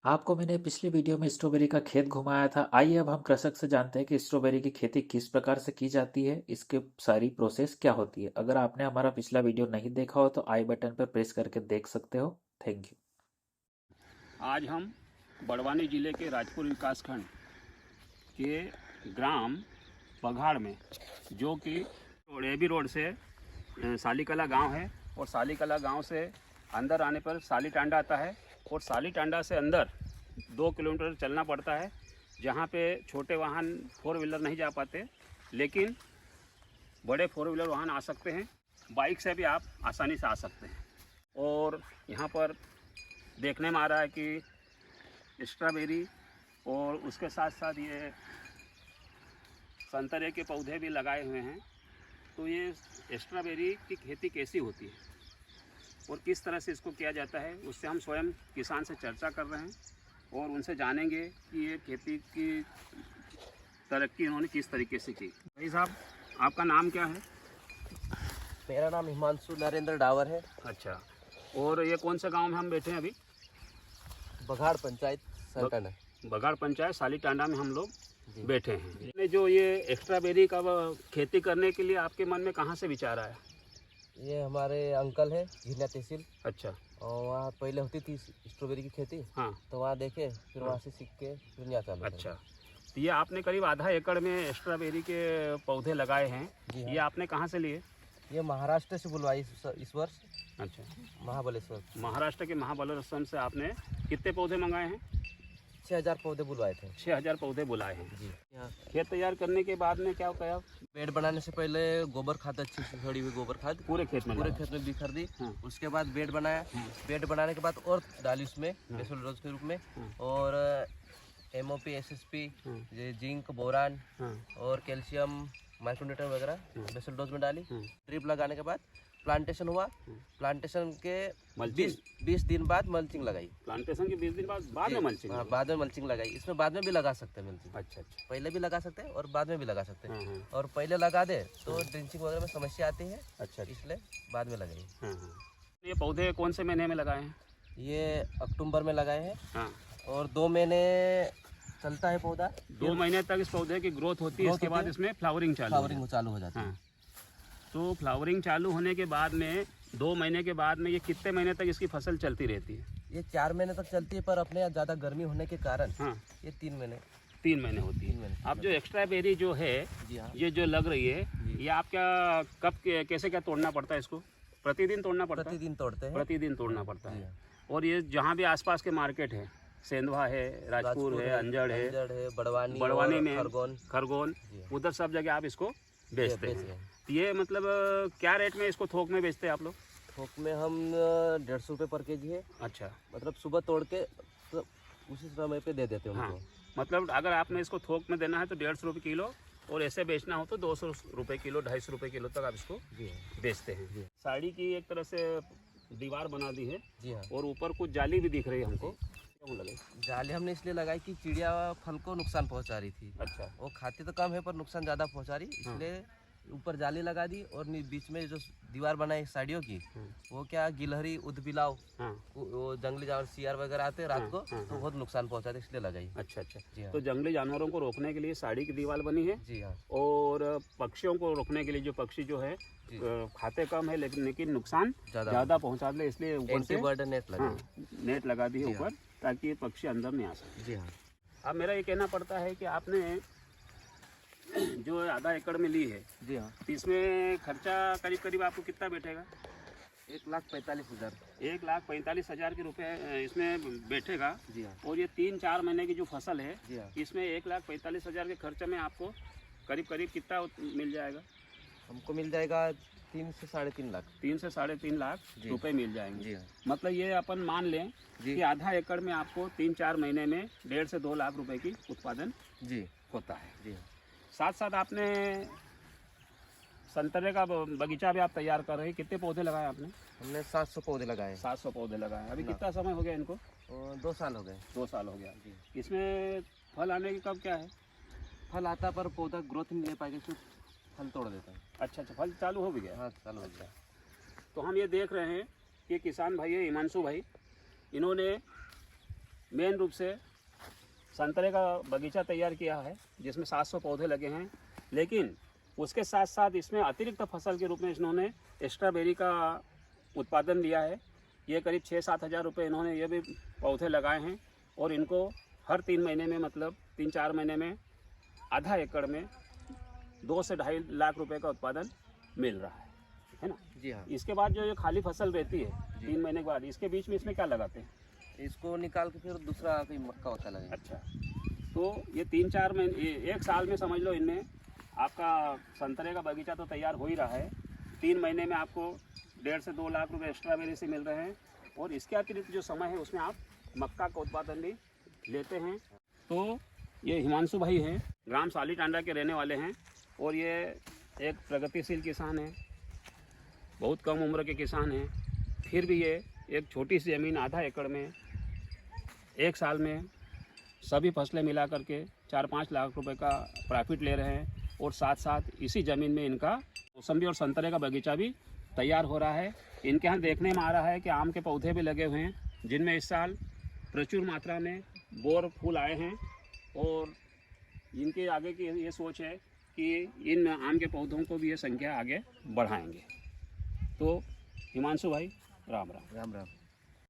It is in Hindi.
आपको मैंने पिछली वीडियो में स्ट्रॉबेरी का खेत घुमाया था। आइए अब हम कृषक से जानते हैं कि स्ट्रॉबेरी की खेती किस प्रकार से की जाती है, इसके सारी प्रोसेस क्या होती है। अगर आपने हमारा पिछला वीडियो नहीं देखा हो तो आई बटन पर प्रेस करके देख सकते हो। Thank you. आज हम बड़वानी ज़िले के राजपुर विकासखंड के ग्राम बघाड़ में, जो कि एबी रोड से सालीकला गांव है, और सालीकला गांव से अंदर आने पर साली टांडा आता है, और साली टांडा से अंदर 2 किलोमीटर चलना पड़ता है, जहां पे छोटे वाहन 4 व्हीलर नहीं जा पाते, लेकिन बड़े 4 व्हीलर वाहन आ सकते हैं। बाइक से भी आप आसानी से आ सकते हैं। और यहाँ पर देखने में आ रहा है कि स्ट्रॉबेरी और उसके साथ साथ ये संतरे के पौधे भी लगाए हुए हैं। तो ये स्ट्रॉबेरी की खेती कैसी होती है और किस तरह से इसको किया जाता है, उससे हम स्वयं किसान से चर्चा कर रहे हैं और उनसे जानेंगे कि ये खेती की तरक्की इन्होंने किस तरीके से की। भाई साहब, आपका नाम क्या है? मेरा नाम हिमांशु नरेंद्र डावर है। अच्छा, और ये कौन से गांव में हम बैठे हैं अभी? बघाड़ पंचायत संगठन है। बघाड़ पंचायत साली टांडा में हम लोग बैठे हैं। ये जो ये स्ट्रॉबेरी का खेती करने के लिए आपके मन में कहाँ से विचार आया? ये हमारे अंकल है घिरना तहसील। अच्छा। और वहाँ पहले होती थी स्ट्रॉबेरी की खेती। हाँ। तो वहाँ देखे, फिर वहाँ से सीख के फिर यहाँ चालू करा। अच्छा, तो ये आपने करीब आधा एकड़ में स्ट्रॉबेरी के पौधे लगाए हैं। जी हाँ। ये आपने कहाँ से लिए? ये महाराष्ट्र से बुलवाई इस वर्ष। अच्छा, महाबलेश्वर। महाराष्ट्र के महाबलेश्वर से आपने कितने पौधे मंगाए हैं? 6000 पौधे बुलवाए थे। 6000 पौधे बुलाए हैं। जी हाँ। खेत तैयार करने के बाद में क्या किया? बेड बनाने से पहले गोबर खाद, अच्छी से सड़ी हुई गोबर खाद पूरे खेत में बिखर दी। हाँ। उसके बाद बेड बनाया। बेड बनाने के बाद और डाली उसमें बेसल डोज के रूप में, और MOP SSP, जिंक, बोरान और कैल्शियम, माइक्रोन्यूट्रन वगैरह बेसल डोज में डाली। ड्रिप लगाने के बाद प्लांटेशन हुआ। प्लांटेशन के 20 दिन बाद मल्चिंग लगाई। प्लांटेशन के 20 दिन बाद में मल्चिंग? हाँ, बाद में मल्चिंग लगाई। इसमें बाद में भी लगा सकते हैं मल्चिंग। अच्छा अच्छा, पहले भी लगा सकते हैं और बाद में भी लगा सकते हैं। हाँ। और पहले लगा दे तो ड्रिंचिंग वगैरह में समस्या आती है। अच्छा, इसलिए बाद में लगाई। हाँ। ये पौधे कौन से महीने में लगाए हैं? ये अक्टूबर में लगाए हैं। हाँ। और 2 महीने चलता है पौधा। 2 महीने तक इस पौधे की ग्रोथ होती है। इसके बाद इसमें फ्लावरिंग चालू हो जाती है। हाँ। तो फ्लावरिंग चालू होने के बाद में 2 महीने के बाद में ये कितने महीने तक इसकी फसल चलती रहती है? ये 4 महीने तक चलती है, पर अपने यहाँ ज़्यादा गर्मी होने के कारण हाँ, ये 3 महीने 3 महीने होती है। अब जो एक्स्ट्रा बेरी जो है, जी हाँ, ये जो लग रही है, ये आप क्या कब कैसे क्या तोड़ना पड़ता है इसको? प्रतिदिन तोड़ना पड़ता है? प्रतिदिन तोड़ते हैं। प्रतिदिन तोड़ना पड़ता जी है। हाँ। और ये जहाँ भी आसपास के मार्केट है, सेंधवा है, राजपुर है, अंजड़ है, बड़वानी में, खरगोन, उधर सब जगह आप इसको बेचते हैं। ये मतलब क्या रेट में इसको थोक में बेचते हैं आप लोग? थोक में हम 150 रुपये पर केजी है। अच्छा, मतलब सुबह तोड़ के तो उसी समय पे दे देते हैं उनको। हाँ, मतलब अगर आपने इसको थोक में देना है तो 150 रुपये किलो, और ऐसे बेचना हो तो 200 रुपये किलो, 250 रुपये किलो तक आप इसको बेचते हैं। साड़ी की एक तरह से दीवार बना दी है। जी हाँ। और ऊपर कुछ जाली भी दिख रही है हमको। क्यों लगे? जाली हमने इसलिए लगाई कि चिड़िया फल को नुकसान पहुंचा रही थी। अच्छा। वो खाती तो कम है पर नुकसान ज़्यादा पहुंचा रही, इसलिए ऊपर जाली लगा दी। और बीच में जो दीवार बनाई साड़ियों की, वो क्या गिलहरी, उदबिलाव, वो जंगली जानवर सियार वगैरह आते रात को, तो बहुत नुकसान पहुंचाते, इसलिए लगाई। अच्छा अच्छा, जी हाँ। तो जंगली जानवरों को रोकने के लिए साड़ी की दीवार बनी है। जी हाँ। और पक्षियों को रोकने के लिए, जो पक्षी जो है खाते कम है लेकिन नुकसान ज़्यादा पहुंचाते हैं, इसलिए ऊपर से नेट लगा दी है ऊपर, ताकि ये पक्षी अंदर नहीं आ सके। जी हाँ। अब मेरा ये कहना पड़ता है कि आपने जो आधा एकड़ में ली है, जी हाँ, तो इसमें खर्चा करीब करीब आपको कितना बैठेगा? 1,45,000। 1,45,000 के रुपये इसमें बैठेगा। जी हाँ। और ये 3-4 महीने की जो फसल है, जी हाँ, इसमें 1,45,000 के खर्चे में आपको करीब करीब कितना मिल जाएगा? हमको मिल जाएगा 3 से 3.5 लाख। 3 से 3.5 लाख रुपए मिल जाएंगे। जी हाँ। मतलब ये अपन मान लें कि आधा एकड़ में आपको 3-4 महीने में 1.5 से 2 लाख रुपए की उत्पादन होता है। जी हाँ। साथ साथ आपने संतरे का बगीचा भी आप तैयार कर रहे हैं। कितने पौधे लगाए आपने? हमने 700 पौधे लगाए। 700 पौधे लगाए। अभी कितना समय हो गया इनको? 2 साल हो गए। 2 साल हो गया। इसमें फल आने की कब क्या है? फल आता पर पौधा ग्रोथ नहीं ले पाएगा, तो फल तोड़ देता है। अच्छा अच्छा, फल चालू हो भी गया? हाँ, चालू हो गया। तो हम ये देख रहे हैं कि किसान भाई है हिमांशु भाई, इन्होंने मेन रूप से संतरे का बगीचा तैयार किया है जिसमें 700 पौधे लगे हैं, लेकिन उसके साथ साथ इसमें अतिरिक्त फसल के रूप में इन्होंने स्ट्रॉबेरी का उत्पादन लिया है। ये करीब 6-7 हज़ार रुपये इन्होंने ये भी पौधे लगाए हैं और इनको हर 3 महीने में, मतलब 3-4 महीने में आधा एकड़ में 2 से 2.5 लाख रुपए का उत्पादन मिल रहा है ना। जी हाँ। इसके बाद जो ये खाली फसल रहती है 3 महीने के बाद, इसके बीच में इसमें क्या लगाते हैं? इसको निकाल के फिर दूसरा कोई मक्का होता लगेगा। अच्छा, तो ये 3-4 महीने, एक साल में समझ लो इनमें आपका संतरे का बगीचा तो तैयार हो ही रहा है। 3 महीने में आपको 1.5 से 2 लाख रुपए स्ट्रॉबेरी से मिल रहे हैं और इसके अतिरिक्त जो समय है उसमें आप मक्का का उत्पादन भी लेते हैं। तो ये हिमांशु भाई हैं, ग्राम साली टांडा के रहने वाले हैं और ये एक प्रगतिशील किसान हैं, बहुत कम उम्र के किसान हैं। फिर भी ये एक छोटी सी ज़मीन आधा एकड़ में एक साल में सभी फसलें मिला करके 4-5 लाख रुपए का प्रॉफिट ले रहे हैं और साथ साथ इसी ज़मीन में इनका मौसम्बी और संतरे का बगीचा भी तैयार हो रहा है। इनके यहाँ देखने में आ रहा है कि आम के पौधे भी लगे हुए हैं जिनमें इस साल प्रचुर मात्रा में बोर फूल आए हैं और इनके आगे की ये सोच है कि इन आम के पौधों को भी ये संख्या आगे बढ़ाएंगे। तो हिमांशु भाई, राम राम। राम राम।